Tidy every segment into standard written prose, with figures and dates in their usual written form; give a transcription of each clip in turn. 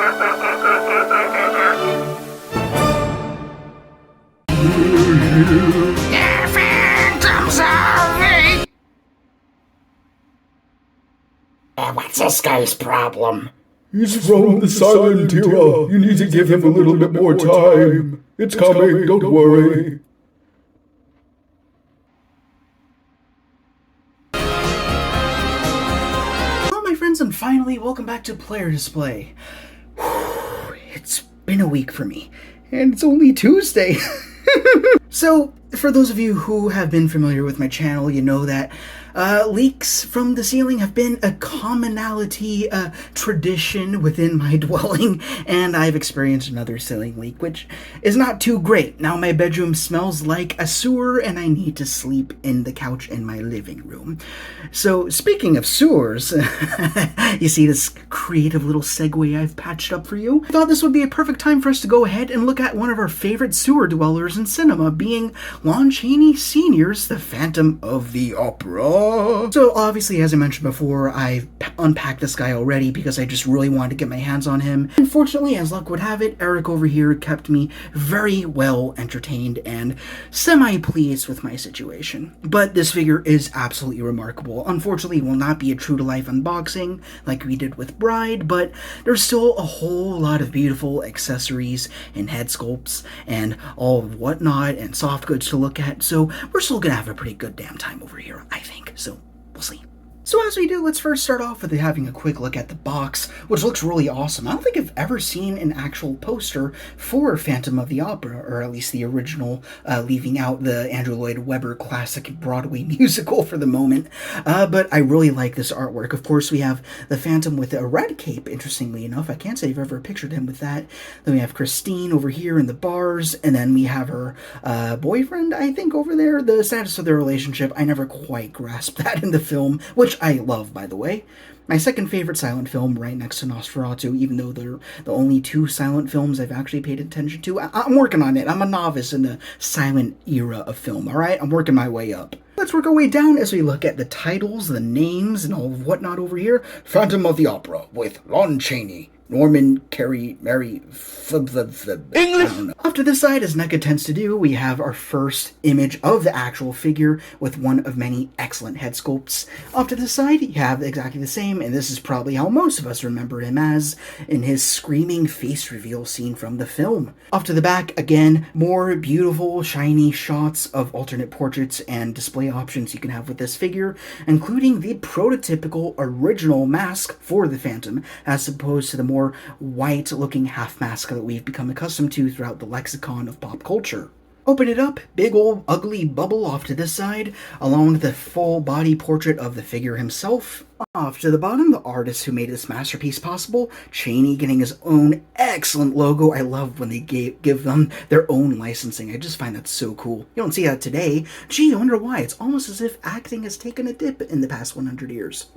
Yeah, phantoms of me! What's this guy's problem? He's from the silent era. You need to give him a little bit more time. It's coming, don't worry. Hello my friends, and finally welcome back to Player Display. It's been a week for me, and it's only Tuesday. So, for those of you who have been familiar with my channel, you know that leaks from the ceiling have been a commonality, tradition within my dwelling, and I've experienced another ceiling leak, which is not too great. Now my bedroom smells like a sewer, and I need to sleep in the couch in my living room. So, speaking of sewers, you see this creative little segue I've patched up for you? I thought this would be a perfect time for us to go ahead and look at one of our favorite sewer dwellers in cinema, being Lon Chaney Sr.'s The Phantom of the Opera. So obviously, as I mentioned before, I've unpacked this guy already because I just really wanted to get my hands on him. Unfortunately, as luck would have it, Eric over here kept me very well entertained and semi-pleased with my situation. But this figure is absolutely remarkable. Unfortunately, it will not be a true-to-life unboxing like we did with Bride, but there's still a whole lot of beautiful accessories and head sculpts and all of whatnot and soft goods to look at, so we're still gonna have a pretty good damn time over here, I think. So, we'll see. So as we do, let's first start off with having a quick look at the box, which looks really awesome. I don't think I've ever seen an actual poster for Phantom of the Opera, or at least the original, leaving out the Andrew Lloyd Webber classic Broadway musical for the moment. But I really like this artwork. Of course, we have the Phantom with a red cape, interestingly enough. I can't say I've ever pictured him with that. Then we have Christine over here in the bars, and then we have her boyfriend, I think, over there. The status of their relationship, I never quite grasped that in the film, which I love, by the way. My second favorite silent film, right next to Nosferatu, even though they're the only two silent films I've actually paid attention to. I'm working on it. I'm a novice in the silent era of film, alright? I'm working my way up. Let's work our way down as we look at the titles, the names, and all of whatnot over here. Phantom of the Opera with Lon Chaney, Norman, Carey, Mary, English. Off to the side, as NECA tends to do, we have our first image of the actual figure with one of many excellent head sculpts. Off to the side, you have exactly the same, and this is probably how most of us remember him as in his screaming face reveal scene from the film. Off to the back, again, more beautiful, shiny shots of alternate portraits and display options you can have with this figure, including the prototypical original mask for the Phantom, as opposed to the more white-looking half mask that we've become accustomed to throughout the lexicon of pop culture. Open it up, big old ugly bubble off to this side, along with the full body portrait of the figure himself. Off to the bottom, the artist who made this masterpiece possible, Chaney, getting his own excellent logo. I love when they give them their own licensing. I just find that so cool. You don't see that today. Gee, I wonder why. It's almost as if acting has taken a dip in the past 100 years.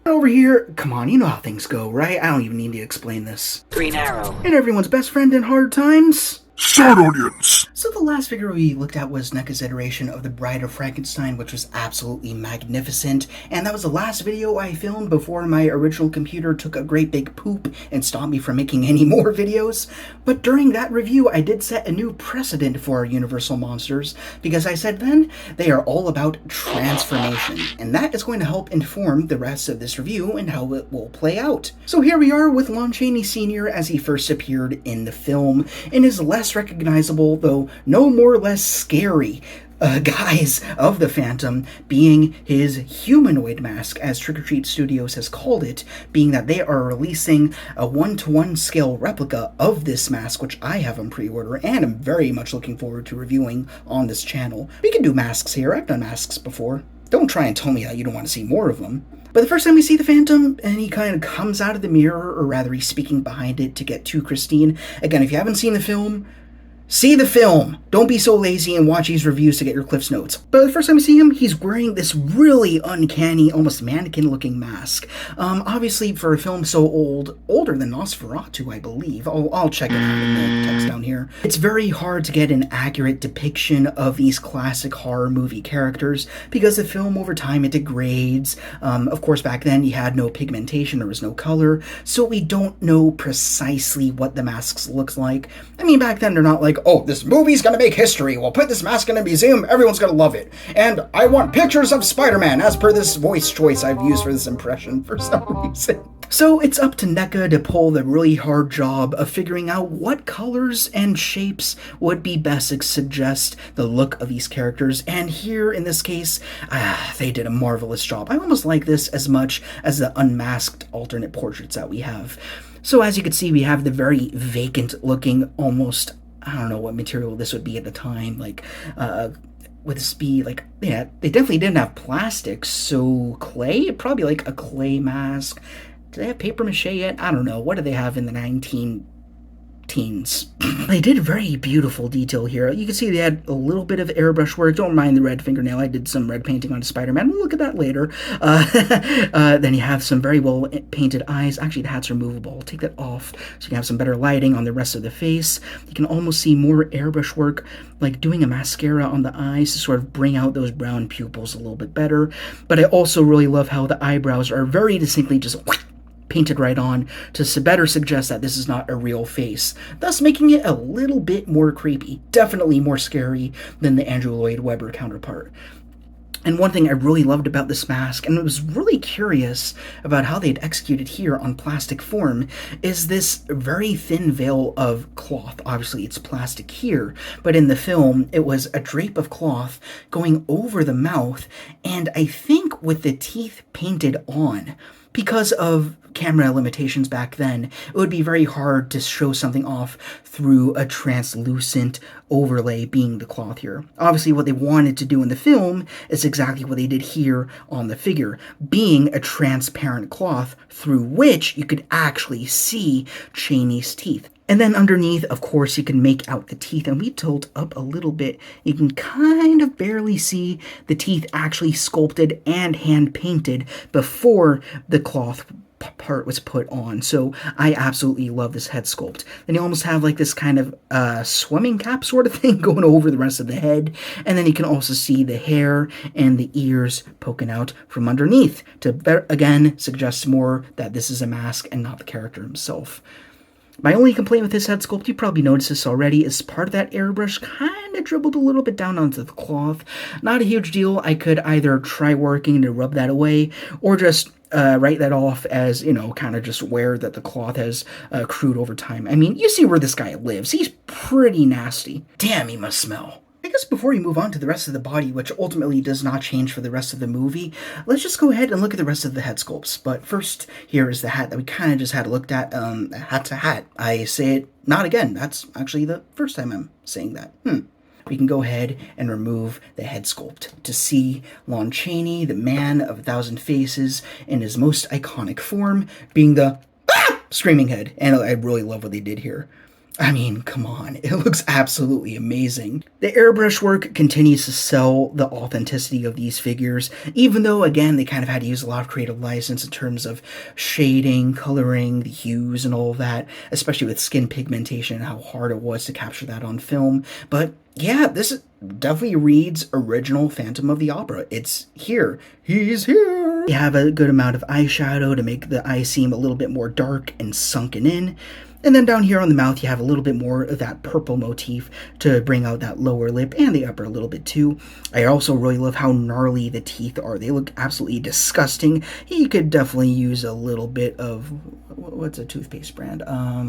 Over here, come on, you know how things go, right? I don't even need to explain this. Green Arrow. And everyone's best friend in hard times, Start audience! So the last figure we looked at was NECA's iteration of the Bride of Frankenstein, which was absolutely magnificent, and that was the last video I filmed before my original computer took a great big poop and stopped me from making any more videos. But during that review, I did set a new precedent for our Universal monsters, because I said then, they are all about transformation, and that is going to help inform the rest of this review and how it will play out. So here we are with Lon Chaney Sr. as he first appeared in the film, in his less recognizable, though no more less scary, guise of the Phantom, being his humanoid mask, as Trick or Treat Studios has called it, being that they are releasing a 1-to-1 scale replica of this mask, which I have on pre-order, and I'm very much looking forward to reviewing on this channel. We can do masks here. I've done masks before. Don't try and tell me that you don't want to see more of them. But the first time we see the Phantom, and he kind of comes out of the mirror, or rather he's speaking behind it to get to Christine. Again, if you haven't seen the film, See the film. Don't be so lazy and watch these reviews to get your Cliff's Notes. But the first time I see him, he's wearing this really uncanny, almost mannequin-looking mask. Obviously, for a film so old, older than Nosferatu, I believe. I'll check it out in the text down here. It's very hard to get an accurate depiction of these classic horror movie characters because the film over time it degrades. Of course, back then you had no pigmentation, there was no color, so we don't know precisely what the masks looks like. I mean, back then they're not like, oh, this movie's gonna make history, we'll put this mask in a museum, everyone's gonna love it. And I want pictures of Spider-Man, as per this voice choice I've used for this impression for some reason. So it's up to NECA to pull the really hard job of figuring out what colors and shapes would be best to suggest the look of these characters, and here in this case, they did a marvelous job. I almost like this as much as the unmasked alternate portraits that we have. So as you can see, we have the very vacant looking, almost, I don't know what material this would be at the time, like, would this be, like, yeah, they definitely didn't have plastic, so clay? Probably like a clay mask. Do they have paper mache yet? I don't know. What do they have in the 19 teens? They did very beautiful detail here. You can see they had a little bit of airbrush work. Don't mind the red fingernail. I did some red painting on Spider-Man. We'll look at that later. Then you have some very well painted eyes. Actually, the hat's removable. I'll take that off so you can have some better lighting on the rest of the face. You can almost see more airbrush work, like doing a mascara on the eyes to sort of bring out those brown pupils a little bit better. But I also really love how the eyebrows are very distinctly just painted right on to better suggest that this is not a real face, thus making it a little bit more creepy, definitely more scary than the Andrew Lloyd Webber counterpart. And one thing I really loved about this mask, and I was really curious about how they'd executed here on plastic form, is this very thin veil of cloth. Obviously it's plastic here, but in the film it was a drape of cloth going over the mouth, and I think with the teeth painted on. Because of camera limitations back then, it would be very hard to show something off through a translucent overlay being the cloth here. Obviously, what they wanted to do in the film is exactly what they did here on the figure, being a transparent cloth through which you could actually see Chaney's teeth. And then underneath, of course, you can make out the teeth, and we tilt up a little bit. You can kind of barely see the teeth actually sculpted and hand-painted before the cloth part was put on. So I absolutely love this head sculpt. Then you almost have like this kind of swimming cap sort of thing going over the rest of the head. And then you can also see the hair and the ears poking out from underneath to, again, suggest more that this is a mask and not the character himself. My only complaint with this head sculpt, you probably noticed this already, is part of that airbrush kind of dribbled a little bit down onto the cloth. Not a huge deal. I could either try working to rub that away or just write that off as, you know, kind of just wear that the cloth has accrued over time. I mean, you see where this guy lives. He's pretty nasty. Damn, he must smell. I guess before we move on to the rest of the body, which ultimately does not change for the rest of the movie, let's just go ahead and look at the rest of the head sculpts. But first, here is the hat that we kind of just had looked at. Hat to hat. I say it not again. That's actually the first time I'm saying that. We can go ahead and remove the head sculpt to see Lon Chaney, the man of 1,000 faces, in his most iconic form, being the screaming head. And I really love what they did here. I mean, come on, it looks absolutely amazing. The airbrush work continues to sell the authenticity of these figures, even though, again, they kind of had to use a lot of creative license in terms of shading, coloring, the hues, and all of that, especially with skin pigmentation and how hard it was to capture that on film. But yeah, this definitely reads original Phantom of the Opera. It's here. He's here. You have a good amount of eyeshadow to make the eyes seem a little bit more dark and sunken in. And then down here on the mouth, you have a little bit more of that purple motif to bring out that lower lip and the upper a little bit too. I also really love how gnarly the teeth are. They look absolutely disgusting. You could definitely use a little bit of, what's a toothpaste brand? I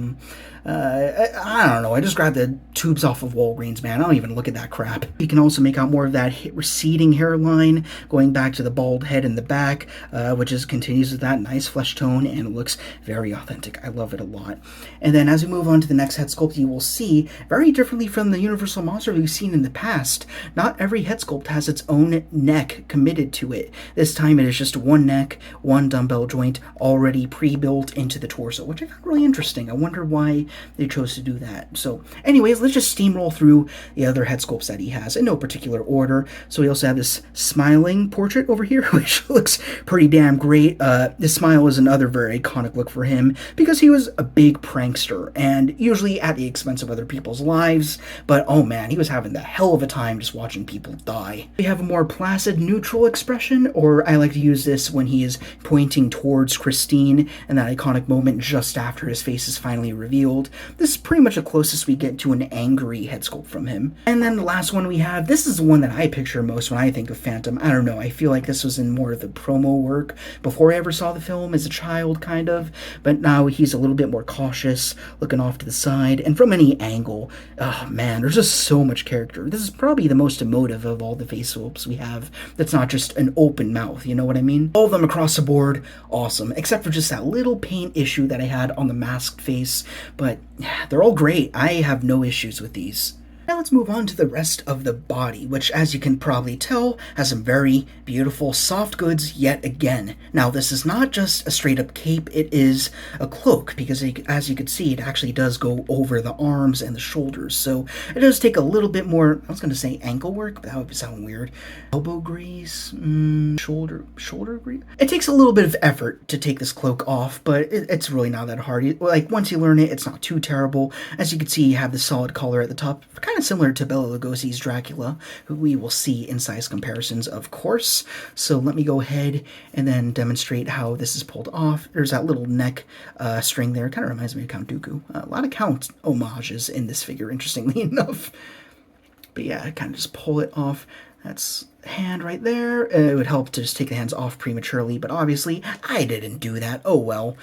don't know. I just grabbed the tubes off of Walgreens, man. I don't even look at that crap. You can also make out more of that receding hairline going back to the bald head in the back, which continues with that nice flesh tone, and it looks very authentic. I love it a lot. And then as we move on to the next head sculpt, you will see, very differently from the Universal monster we've seen in the past, not every head sculpt has its own neck committed to it. This time it is just one neck, one dumbbell joint already pre-built into the the torso, which I found really interesting. I wonder why they chose to do that. So anyways, let's just steamroll through the other head sculpts that he has in no particular order. So we also have this smiling portrait over here, which looks pretty damn great. This smile is another very iconic look for him because he was a big prankster and usually at the expense of other people's lives. But oh man, he was having the hell of a time just watching people die. We have a more placid, neutral expression, or I like to use this when he is pointing towards Christine and that iconic moment just after his face is finally revealed. This is pretty much the closest we get to an angry head sculpt from him. And then the last one we have, this is the one that I picture most when I think of Phantom. I don't know, I feel like this was in more of the promo work before I ever saw the film as a child, kind of. But now he's a little bit more cautious, looking off to the side, and from any angle. Oh man, there's just so much character. This is probably the most emotive of all the face sculpts we have that's not just an open mouth, you know what I mean? All of them across the board, awesome, except for just that little paint issue that I had on the masked face, but they're all great. I have no issues with these. Now let's move on to the rest of the body, which as you can probably tell, has some very beautiful soft goods yet again. Now this is not just a straight up cape, it is a cloak, because as you can see, it actually does go over the arms and the shoulders, so it does take a little bit more, I was going to say ankle work, but that would sound weird. Elbow grease, shoulder grease? It takes a little bit of effort to take this cloak off, but it's really not that hard. Like, once you learn it, it's not too terrible. As you can see, you have the solid collar at the top, kind of similar to Bela Lugosi's Dracula, who we will see in size comparisons, of course. So let me go ahead and then demonstrate how this is pulled off. There's that little neck string there. It kind of reminds me of Count Dooku. A lot of Count homages in this figure, interestingly enough. But yeah, I kind of just pull it off. That's hand right there. It would help to just take the hands off prematurely, but obviously I didn't do that. Oh well.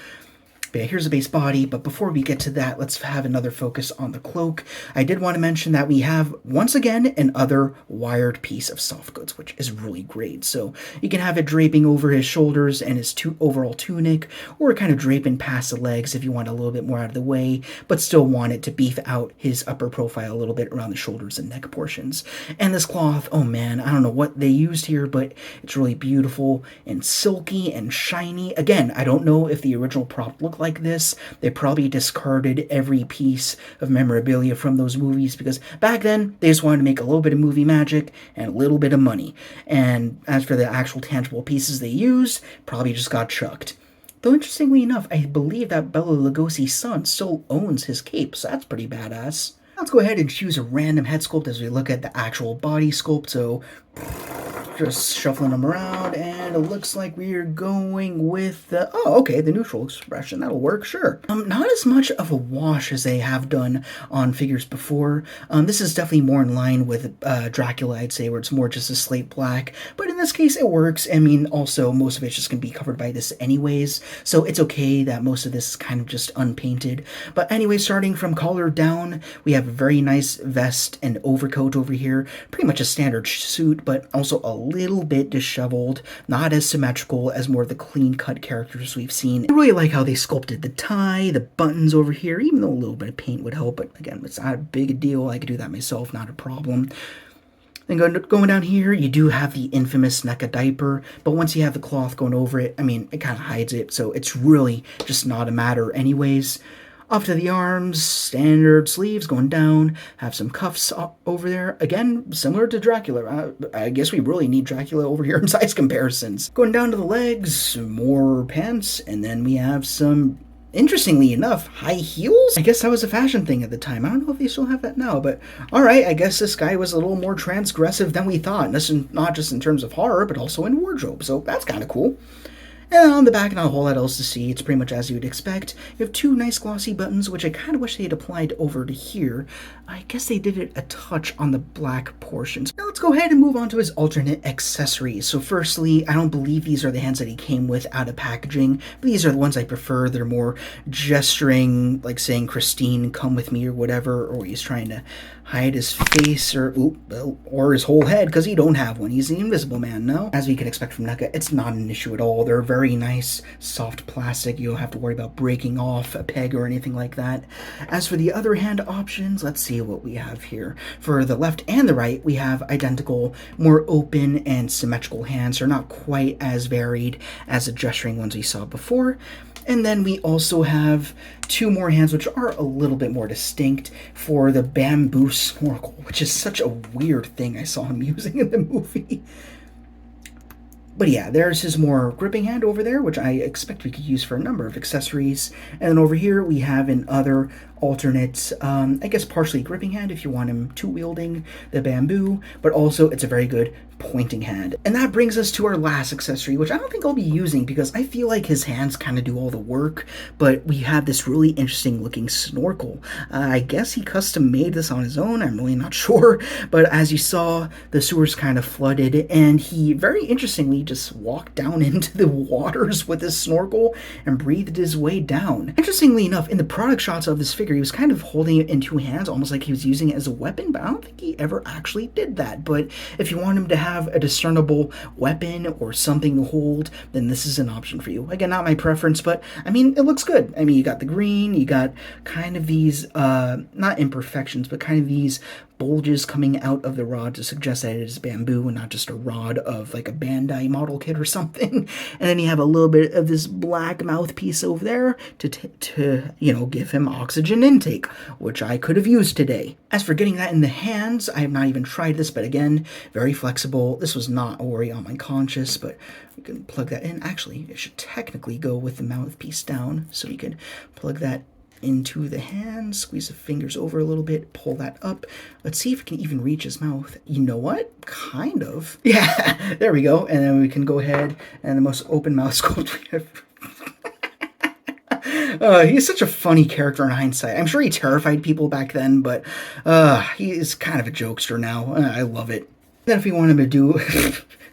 But yeah, here's the base body, but before we get to that, let's have another focus on the cloak. I did want to mention that we have, once again, another wired piece of soft goods, which is really great. So you can have it draping over his shoulders and his overall tunic, or kind of draping past the legs if you want a little bit more out of the way, but still want it to beef out his upper profile a little bit around the shoulders and neck portions. And this cloth, oh man, I don't know what they used here, but it's really beautiful and silky and shiny. Again, I don't know if the original prop looked like this. They probably discarded every piece of memorabilia from those movies because back then they just wanted to make a little bit of movie magic and a little bit of money. And as for the actual tangible pieces they used, probably just got chucked. Though interestingly enough, I believe that Bela Lugosi's son still owns his cape, so that's pretty badass. Let's go ahead and choose a random head sculpt as we look at the actual body sculpt. So just shuffling them around, and it looks like we're going with the neutral expression. That'll work, sure. Not as much of a wash as they have done on figures before. This is definitely more in line with Dracula, I'd say, where it's more just a slate black. But in this case, it works. I mean, also, most of it's just going to be covered by this anyways, so it's okay that most of this is kind of just unpainted. But anyway, starting from collar down, we have a very nice vest and overcoat over here. Pretty much a standard suit, but also a little bit disheveled, not as symmetrical as more of the clean-cut characters we've seen. I really like how they sculpted the tie, the buttons over here, even though a little bit of paint would help, but again, it's not a big deal. I could do that myself, not a problem. Then going down here, you do have the infamous NECA diaper, but once you have the cloth going over it, I mean, it kind of hides it, so it's really just not a matter anyways. Off to the arms, standard sleeves going down, have some cuffs over there. Again, similar to Dracula. I guess we really need Dracula over here in size comparisons. Going down to the legs, more pants, and then we have some, interestingly enough, high heels? I guess that was a fashion thing at the time. I don't know if they still have that now, but alright, I guess this guy was a little more transgressive than we thought. And this is not just in terms of horror, but also in wardrobe, so that's kind of cool. And on the back, not a whole lot else to see. It's pretty much as you would expect. You have two nice glossy buttons, which I kind of wish they had applied over to here. I guess they did it a touch on the black portions. Now let's go ahead and move on to his alternate accessories. So firstly, I don't believe these are the hands that he came with out of packaging, but these are the ones I prefer. They're more gesturing, like saying, Christine, come with me, or whatever, or he's trying to hide his face, or his whole head, because he don't have one. He's the Invisible Man, no? As we can expect from NECA, it's not an issue at all. They're very nice, soft plastic. You don't have to worry about breaking off a peg or anything like that. As for the other hand options, let's see what we have here. For the left and the right, we have identical, more open and symmetrical hands. They're not quite as varied as the gesturing ones we saw before. And then we also have 2 more hands, which are a little bit more distinct for the bamboo snorkel, which is such a weird thing I saw him using in the movie. But yeah, there's his more gripping hand over there, which I expect we could use for a number of accessories. And then over here we have an other alternate, I guess partially gripping hand if you want him two-wielding the bamboo, but also it's a very good pointing hand. And that brings us to our last accessory, which I don't think I'll be using because I feel like his hands kind of do all the work, but we have this really interesting looking snorkel. I guess he custom made this on his own, I'm really not sure, but as you saw, the sewer's kind of flooded, and he very interestingly just walked down into the waters with his snorkel and breathed his way down. Interestingly enough, in the product shots of this figure, he was kind of holding it in 2 hands, almost like he was using it as a weapon, but I don't think he ever actually did that. But if you want him to have a discernible weapon or something to hold, then this is an option for you. Again, not my preference, but I mean, it looks good. I mean, you got the green, you got kind of these, not imperfections, but kind of these bulges coming out of the rod to suggest that it is bamboo and not just a rod of like a Bandai model kit or something. And then you have a little bit of this black mouthpiece over there to you know, give him oxygen intake, which I could have used today. As for getting that in the hands, I have not even tried this, but again, very flexible. This was not a worry on my conscience, but we can plug that in. Actually, it should technically go with the mouthpiece down, so we could plug that into the hand, squeeze the fingers over a little bit, pull that up. Let's see if it can even reach his mouth. You know what? Kind of. Yeah, there we go. And then we can go ahead and the most open mouth sculpt we have. He's such a funny character in hindsight. I'm sure he terrified people back then, but he is kind of a jokester now. I love it. Then if we want him to do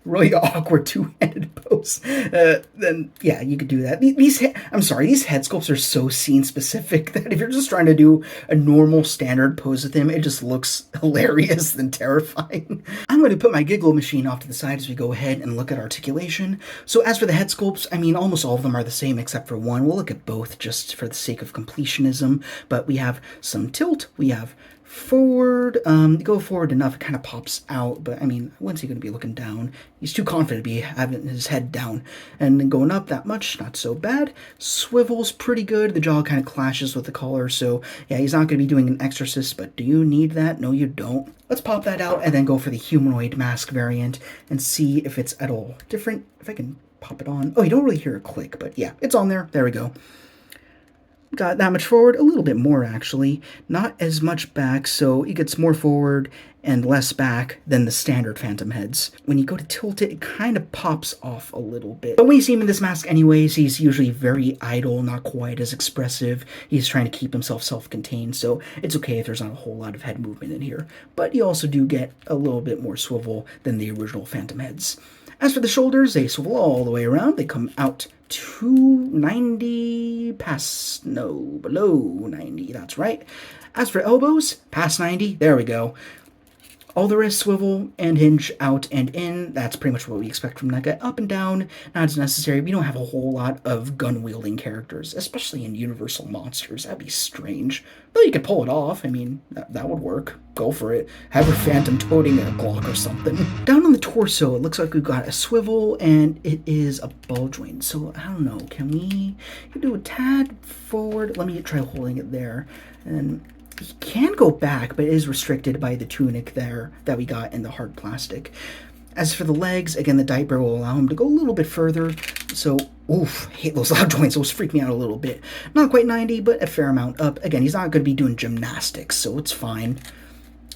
really awkward two-handed pose, then yeah, you could do that. These head sculpts are so scene specific that if you're just trying to do a normal standard pose with him, it just looks hilarious and terrifying. I'm going to put my giggle machine off to the side as we go ahead and look at articulation. So as for the head sculpts, I mean, almost all of them are the same except for one. We'll look at both just for the sake of completionism, but we have some tilt, we have forward, go forward enough, it kind of pops out, but I mean, when's he going to be looking down? He's too confident to be having his head down. And then going up that much, not so bad. Swivel's pretty good. The jaw kind of clashes with the collar, so yeah, he's not going to be doing an exorcist, but do you need that? No, you don't. Let's pop that out and then go for the humanoid mask variant and see if it's at all different. If I can pop it on. Oh, you don't really hear a click, but yeah, it's on there. There we go. Got that much forward, a little bit more actually, not as much back, so it gets more forward and less back than the standard phantom heads. When you go to tilt it, it kind of pops off a little bit. But when you see him in this mask anyways, he's usually very idle, not quite as expressive. He's trying to keep himself self-contained, so it's okay if there's not a whole lot of head movement in here. But you also do get a little bit more swivel than the original phantom heads. As for the shoulders, they swivel all the way around. They come out to 90, below 90, that's right. As for elbows, past 90, there we go. All the rest swivel and hinge out and in. That's pretty much what we expect from NECA. Up and down, not as necessary. We don't have a whole lot of gun-wielding characters, especially in Universal Monsters. That'd be strange. Though you could pull it off. I mean, that would work. Go for it. Have a phantom toting a Glock or something. Down on the torso, it looks like we've got a swivel, and it is a ball joint. So, I don't know. Can we do a tad forward? Let me try holding it there. And he can go back, but it is restricted by the tunic there that we got in the hard plastic. As for the legs, again, the diaper will allow him to go a little bit further. So, oof, hate those loud joints. Those freak me out a little bit. Not quite 90, but a fair amount up. Again, he's not going to be doing gymnastics, so it's fine.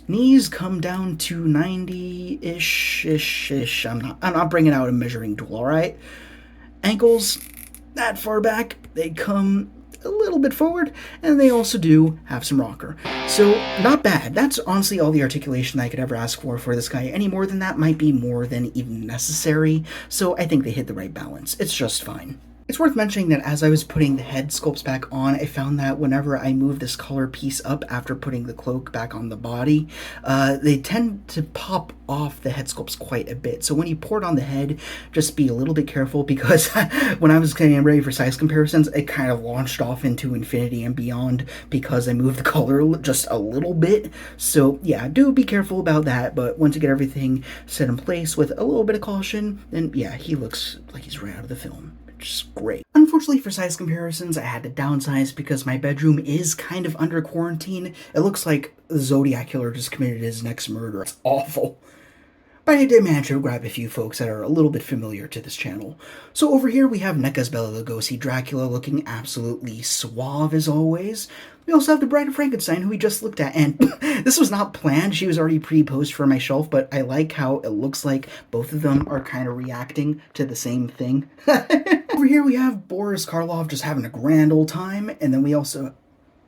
Knees come down to 90-ish. I'm not bringing out a measuring tool, all right? Ankles, that far back, they come a little bit forward, and they also do have some rocker. So, not bad. That's honestly all the articulation I could ever ask for this guy. Any more than that might be more than even necessary, so I think they hit the right balance. It's just fine. It's worth mentioning that as I was putting the head sculpts back on, I found that whenever I move this collar piece up after putting the cloak back on the body, they tend to pop off the head sculpts quite a bit. So when you pour it on the head, just be a little bit careful, because when I was getting ready for size comparisons, it kind of launched off into infinity and beyond because I moved the collar just a little bit. So yeah, do be careful about that, but once you get everything set in place with a little bit of caution, then yeah, he looks like he's right out of the film. just great. Unfortunately for size comparisons, I had to downsize because my bedroom is kind of under quarantine. It looks like the Zodiac Killer just committed his next murder. It's awful. But I did manage to grab a few folks that are a little bit familiar to this channel. So over here we have NECA's Bela Lugosi Dracula looking absolutely suave as always. We also have the Bride of Frankenstein, who we just looked at, and this was not planned. She was already pre-posed for my shelf, but I like how it looks like both of them are kind of reacting to the same thing. Over here we have Boris Karloff just having a grand old time, and then we also...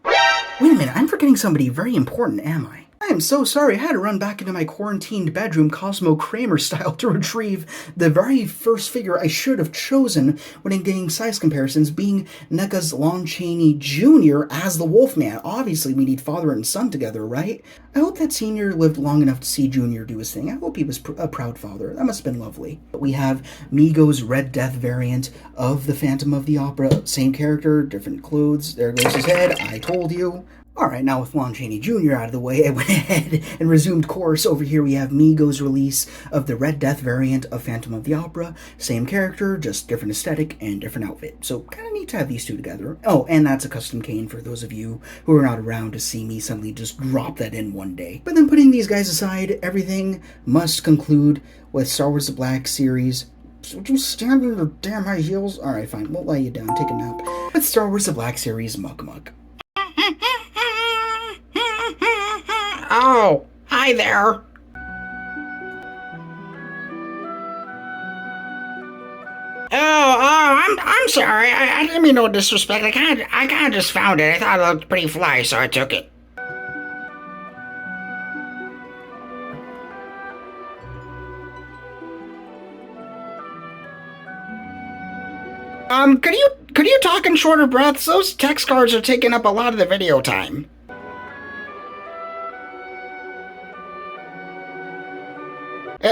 Wait a minute, I'm forgetting somebody very important, am I? I am so sorry, I had to run back into my quarantined bedroom Cosmo Kramer style to retrieve the very first figure I should have chosen when getting size comparisons, being NECA's Lon Chaney Jr. as the Wolfman. Obviously, we need father and son together, right? I hope that Senior lived long enough to see Junior do his thing. I hope he was a proud father. That must have been lovely. But we have Migos' Red Death variant of the Phantom of the Opera. Same character, different clothes. There goes his head. I told you. Alright, now with Lon Chaney Jr. out of the way, I went ahead and resumed course. Over here we have Migos' release of the Red Death variant of Phantom of the Opera. Same character, just different aesthetic and different outfit. So kind of neat to have these two together. Oh, and that's a custom cane for those of you who are not around to see me suddenly just drop that in one day. But then putting these guys aside, everything must conclude with Star Wars The Black Series. So would you stand in your damn high heels? Alright, fine, we'll lay you down, take a nap. With Star Wars The Black Series Mug Mug. Oh, hi there. I'm sorry. I didn't mean no disrespect. I kind of just found it. I thought it looked pretty fly, so I took it. Could you talk in shorter breaths? Those text cards are taking up a lot of the video time.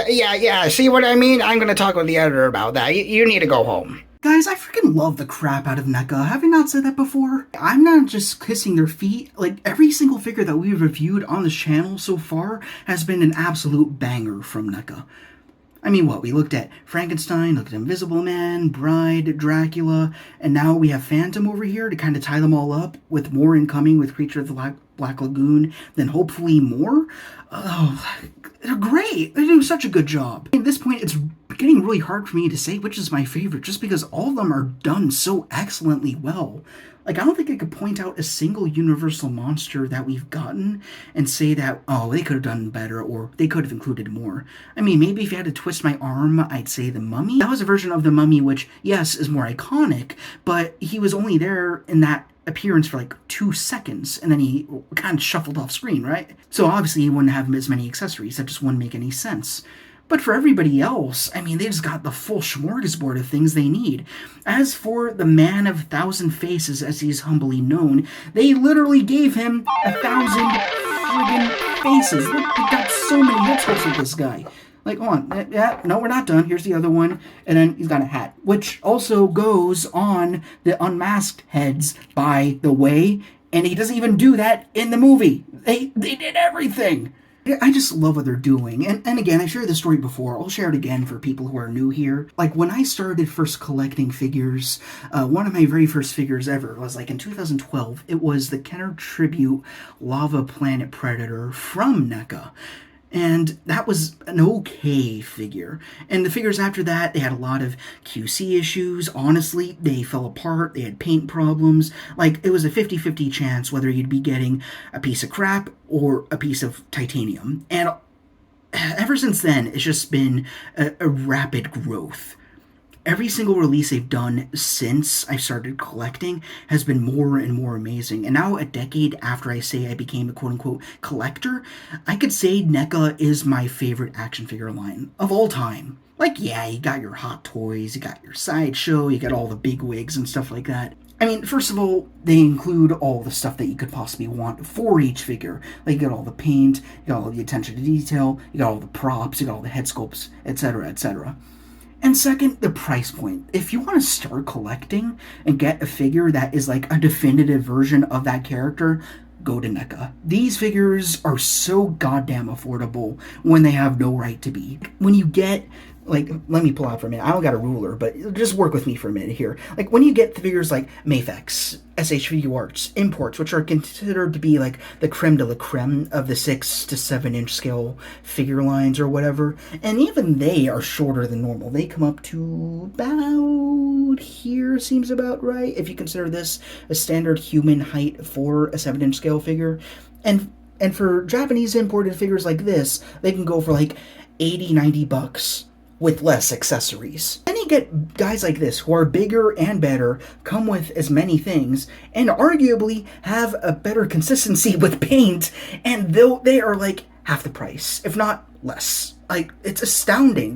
Yeah, see what I mean? I'm gonna talk with the editor about that. You need to go home. Guys, I freaking love the crap out of NECA. Have I not said that before? I'm not just kissing their feet. Like, every single figure that we've reviewed on this channel so far has been an absolute banger from NECA. I mean, what? We looked at Frankenstein, looked at Invisible Man, Bride, Dracula, and now we have Phantom over here to kind of tie them all up, with more incoming with Creature of the Black Lagoon, then hopefully more. Oh, they're great. They do such a good job. At this point, it's getting really hard for me to say which is my favorite, just because all of them are done so excellently well. Like, I don't think I could point out a single Universal monster that we've gotten and say that, oh, they could have done better, or they could have included more. I mean, maybe if you had to twist my arm, I'd say the Mummy. That was a version of the Mummy which, yes, is more iconic, but he was only there in that appearance for like 2 seconds, and then he kind of shuffled off screen, right? So obviously he wouldn't have as many accessories. That just wouldn't make any sense. But for everybody else, I mean, they just got the full smorgasbord of things they need. As for the Man of 1,000 Faces, as he's humbly known, they literally gave him 1,000 friggin' faces. Look, we got so many head sculpts with this guy. Like, hold on. Yeah, no, we're not done. Here's the other one. And then he's got a hat, which also goes on the unmasked heads, by the way. And he doesn't even do that in the movie. They did everything. I just love what they're doing. And again, I shared this story before. I'll share it again for people who are new here. Like, when I started first collecting figures, one of my very first figures ever was like in 2012. It was the Kenner Tribute Lava Planet Predator from NECA. And that was an okay figure. And the figures after that, they had a lot of QC issues. Honestly, they fell apart. They had paint problems. Like, it was a 50-50 chance whether you'd be getting a piece of crap or a piece of titanium. And ever since then, it's just been a rapid growth. Every single release they've done since I started collecting has been more and more amazing. And now, a decade after I say I became a quote-unquote collector, I could say NECA is my favorite action figure line of all time. Like, yeah, you got your Hot Toys, you got your Sideshow, you got all the big wigs and stuff like that. I mean, first of all, they include all the stuff that you could possibly want for each figure. Like, you got all the paint, you got all the attention to detail, you got all the props, you got all the head sculpts, etc., etc. And second, the price point. If you want to start collecting and get a figure that is like a definitive version of that character, go to NECA. These figures are so goddamn affordable when they have no right to be. When you get like, let me pull out for a minute. I don't got a ruler, but just work with me for a minute here. Like, when you get the figures like Mafex, SH Arts, Imports, which are considered to be like the creme de la creme of the 6 to 7 inch scale figure lines or whatever, and even they are shorter than normal. They come up to about here, seems about right, if you consider this a standard human height for a 7 inch scale figure. And for Japanese imported figures like this, they can go for like $80-$90 with less accessories. Then you get guys like this who are bigger and better, come with as many things, and arguably have a better consistency with paint, and they are like half the price, if not less. Like, it's astounding.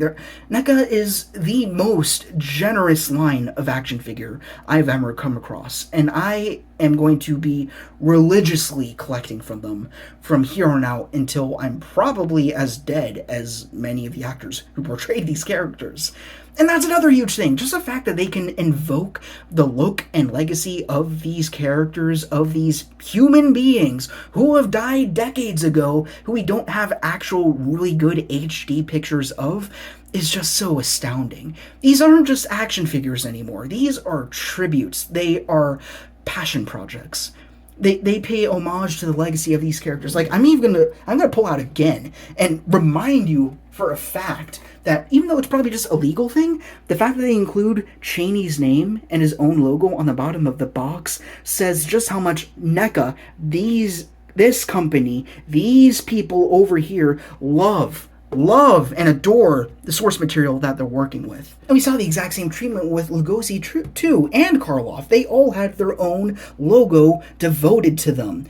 NECA is the most generous line of action figure I've ever come across, and I am going to be religiously collecting from them from here on out until I'm probably as dead as many of the actors who portrayed these characters. And that's another huge thing. Just the fact that they can invoke the look and legacy of these characters, of these human beings who have died decades ago, who we don't have actual really good HD pictures of, is just so astounding. These aren't just action figures anymore. These are tributes. They are passion projects. They pay homage to the legacy of these characters. Like, I'm gonna pull out again and remind you for a fact that even though it's probably just a legal thing, the fact that they include Chaney's name and his own logo on the bottom of the box says just how much NECA, this company, these people over here love and adore the source material that they're working with. And we saw the exact same treatment with Lugosi too, and Karloff. They all had their own logo devoted to them.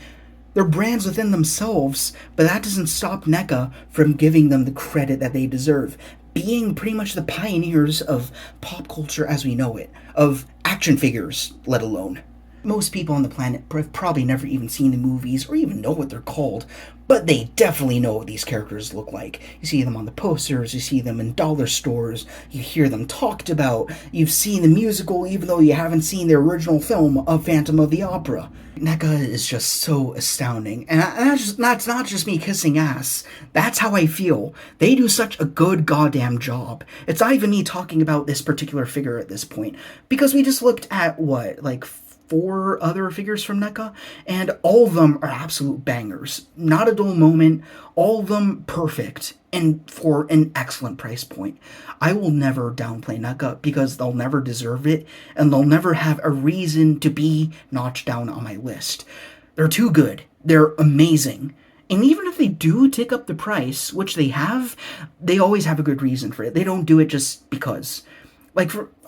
They're brands within themselves, but that doesn't stop NECA from giving them the credit that they deserve, being pretty much the pioneers of pop culture as we know it, of action figures, let alone. Most people on the planet have probably never even seen the movies or even know what they're called, but they definitely know what these characters look like. You see them on the posters, you see them in dollar stores, you hear them talked about, you've seen the musical even though you haven't seen the original film of Phantom of the Opera. NECA is just so astounding, and that's not just me kissing ass. That's how I feel. They do such a good goddamn job. It's not even me talking about this particular figure at this point, because we just looked at, like 4 other figures from NECA, and all of them are absolute bangers. Not a dull moment, all of them perfect, and for an excellent price point. I will never downplay NECA because they'll never deserve it, and they'll never have a reason to be notched down on my list. They're too good. They're amazing. And even if they do tick up the price, which they have, they always have a good reason for it. They don't do it just because.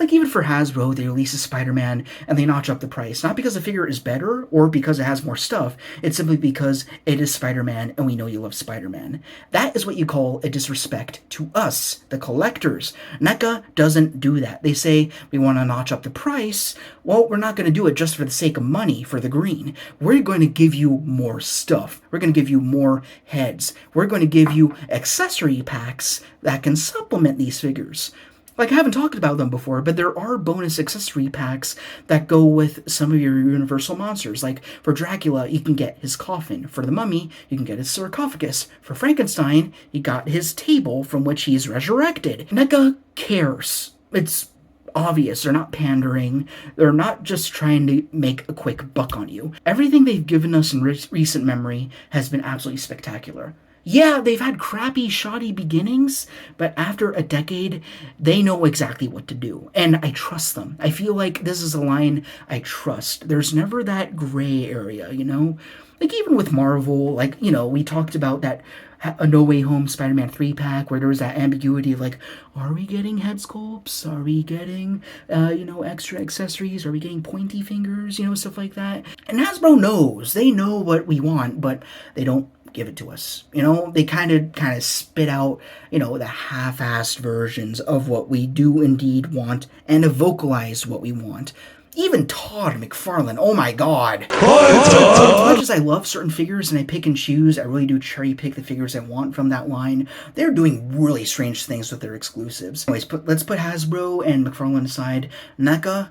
Even for Hasbro, they release a Spider-Man and they notch up the price. Not because the figure is better or because it has more stuff. It's simply because it is Spider-Man and we know you love Spider-Man. That is what you call a disrespect to us, the collectors. NECA doesn't do that. They say, we want to notch up the price. Well, we're not going to do it just for the sake of money, for the green. We're going to give you more stuff. We're going to give you more heads. We're going to give you accessory packs that can supplement these figures. Like, I haven't talked about them before, but there are bonus accessory packs that go with some of your Universal monsters. Like, for Dracula, you can get his coffin. For the Mummy, you can get his sarcophagus. For Frankenstein, you got his table from which he is resurrected. NECA cares. It's obvious. They're not pandering. They're not just trying to make a quick buck on you. Everything they've given us in recent memory has been absolutely spectacular. Yeah, they've had crappy, shoddy beginnings, but after a decade, they know exactly what to do. And I trust them. I feel like this is a line I trust. There's never that gray area, you know? Like, even with Marvel, like, you know, we talked about that A No Way Home Spider-Man 3-pack where there was that ambiguity of, like, are we getting head sculpts? Are we getting, extra accessories? Are we getting pointy fingers? You know, stuff like that. And Hasbro knows. They know what we want, but they don't give it to us. You know, they kind of spit out, the half-assed versions of what we do indeed want and have vocalized what we want. Even Todd McFarlane, oh my god. As much as I love certain figures and I pick and choose, I really do cherry pick the figures I want from that line, they're doing really strange things with their exclusives. Anyways, let's put Hasbro and McFarlane aside. NECA,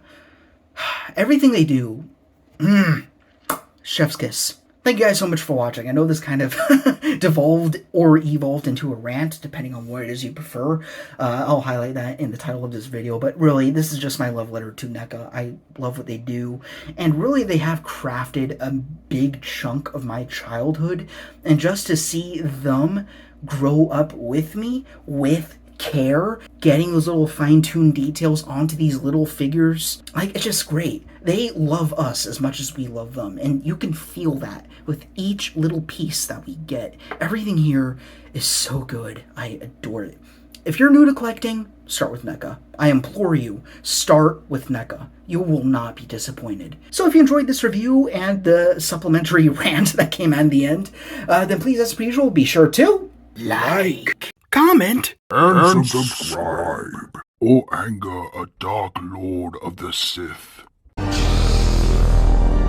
everything they do, chef's kiss. Thank you guys so much for watching. I know this kind of devolved or evolved into a rant, depending on what it is you prefer. I'll highlight that in the title of this video, but really, this is just my love letter to NECA. I love what they do, and really, they have crafted a big chunk of my childhood, and just to see them grow up with me, with care, getting those little fine-tuned details onto these little figures, like, it's just great. They love us as much as we love them, and you can feel that with each little piece that we get. Everything here is so good. I adore it. If you're new to collecting, start with NECA. I implore you, start with NECA. You will not be disappointed. So if you enjoyed this review and the supplementary rant that came at the end, then please, as per usual, be sure to like, comment, And subscribe, or anger a dark lord of the Sith.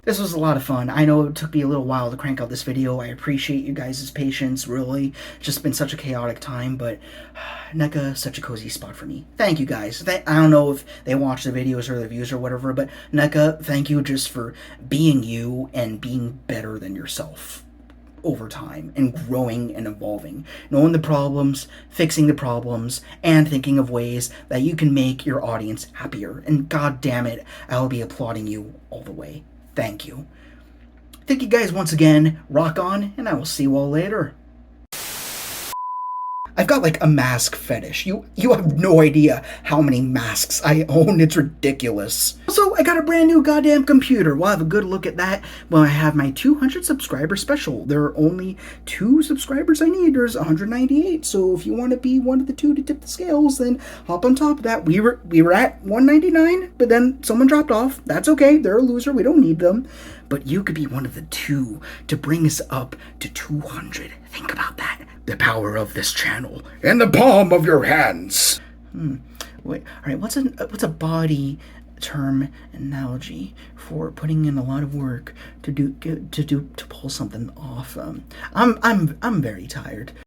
This was a lot of fun. I know it took me a little while to crank out this video. I appreciate you guys' patience, really. It's just been such a chaotic time, but NECA, such a cozy spot for me. Thank you guys. I don't know if they watch the videos or the views or whatever, but NECA, thank you just for being you and being better than yourself over time and growing and evolving, knowing the problems, fixing the problems, and thinking of ways that you can make your audience happier. And god damn it, I'll be applauding you all the way. Thank you. Thank you guys once again. Rock on, and I will see you all later. I've got like a mask fetish. You have no idea how many masks I own. It's ridiculous. Also, I got a brand new goddamn computer. We'll have a good look at that when I have my 200 subscriber special. There are only 2 subscribers I need. There's 198. So if you want to be one of the 2 to tip the scales, then hop on top of that. We were at 199, but then someone dropped off. That's okay. They're a loser. We don't need them. But you could be one of the 2 to bring us up to 200. Think about that. The power of this channel in the palm of your hands. Wait. All right. What's a body term analogy for putting in a lot of work to pull something off? I'm very tired.